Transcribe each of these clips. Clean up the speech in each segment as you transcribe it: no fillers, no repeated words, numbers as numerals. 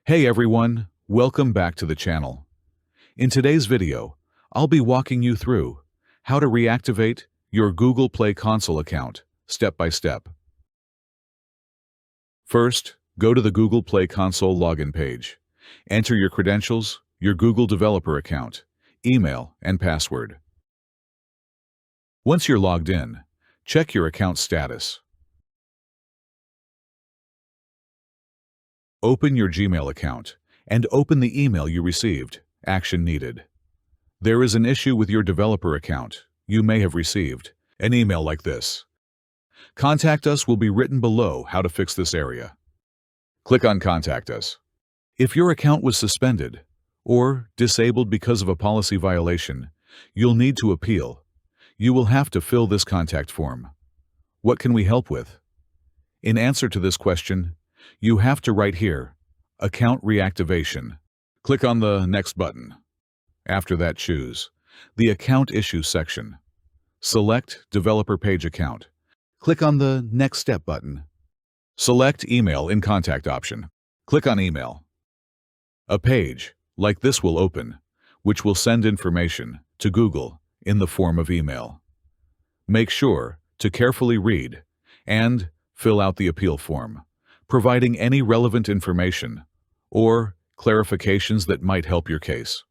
Hey everyone, welcome back to the channel. In today's video, I'll be walking you through how to reactivate your Google Play Console account step by step. First, go to the Google Play Console login page. Enter your credentials, your Google developer account, email, and password. Once you're logged in, check your account status. Open your Gmail account and open the email you received. Action needed. There is an issue with your developer account. You may have received an email like this. Contact us will be written below how to fix this area. Click on Contact Us. If your account was suspended or disabled because of a policy violation, you'll need to appeal. You will have to fill this contact form. What can we help with? In answer to this question, you have to write here, Account Reactivation. Click on the Next button. After that, choose the Account Issues section. Select Developer Page Account. Click on the Next Step button. Select Email in Contact option. Click on Email. A page like this will open, which will send information to Google in the form of email. Make sure to carefully read and fill out the appeal form, providing any relevant information or clarifications that might help your case.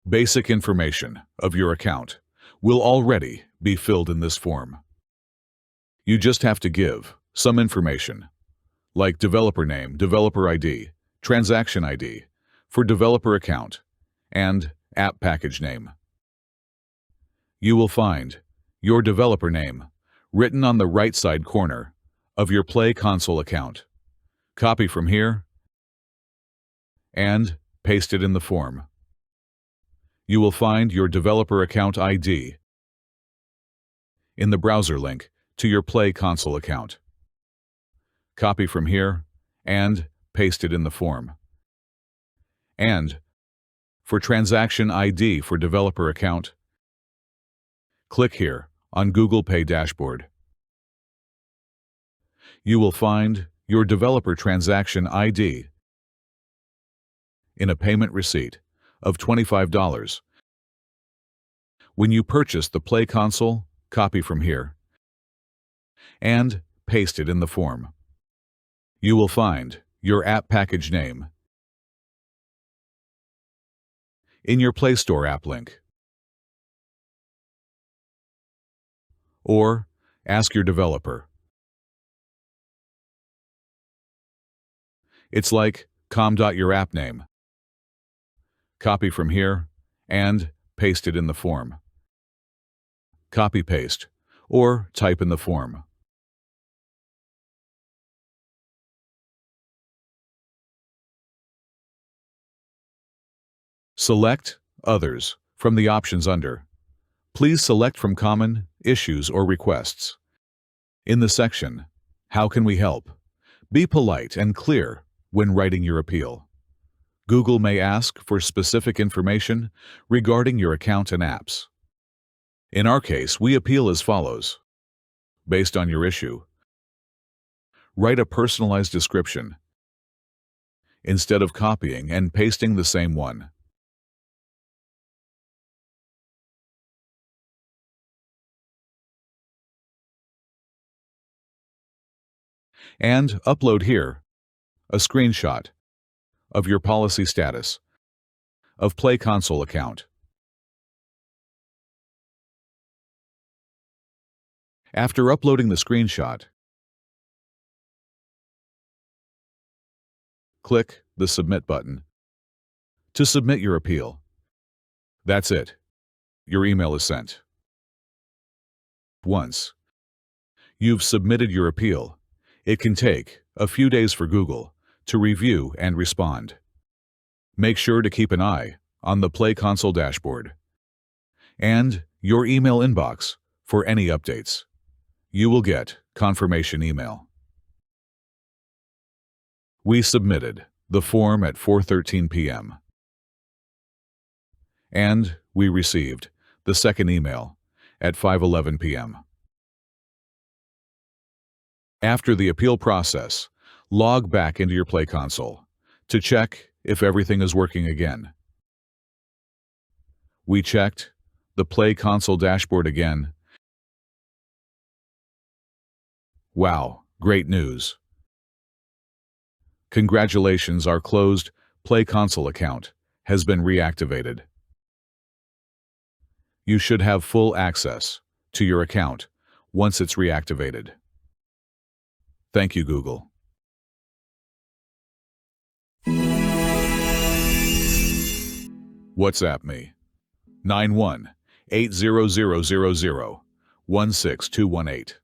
Basic information of your account will already be filled in this form. You just have to give some information, like developer name, developer ID, transaction ID for developer account, and app package name. You will find your developer name written on the right side corner of your Play Console account. Copy from here and paste it in the form. You will find your developer account ID in the browser link to your Play Console account. Copy from here and paste it in the form. And for transaction ID for developer account, click here on Google Pay Dashboard. You will find your developer transaction ID in a payment receipt of $25. When you purchase the Play Console, copy from here and paste it in the form. You will find your app package name in your Play Store app link. Or ask your developer. It's like your app name. Copy from here and paste it in the form. Copy paste or type in the form. Select Others from the options under. Please select from Common, Issues, or Requests. In the section, How can we help? Be polite and clear when writing your appeal. Google may ask for specific information regarding your account and apps. In our case, we appeal as follows. Based on your issue, write a personalized description instead of copying and pasting the same one. And upload here a screenshot of your policy status of Play Console account. After uploading the screenshot, click the Submit button to submit your appeal. That's it. Your email is sent. Once you've submitted your appeal, it can take a few days for Google to review and respond. Make sure to keep an eye on the Play Console dashboard and your email inbox for any updates. You will get confirmation email. We submitted the form at 4:13 p.m. and we received the second email at 5:11 p.m. After the appeal process, log back into your Play Console. to check if everything is working again. We checked the Play Console dashboard again. Wow, great news! Congratulations, our closed Play Console account has been reactivated. You should have full access to your account once it's reactivated. Thank you, Google. WhatsApp me 91 80000 16218.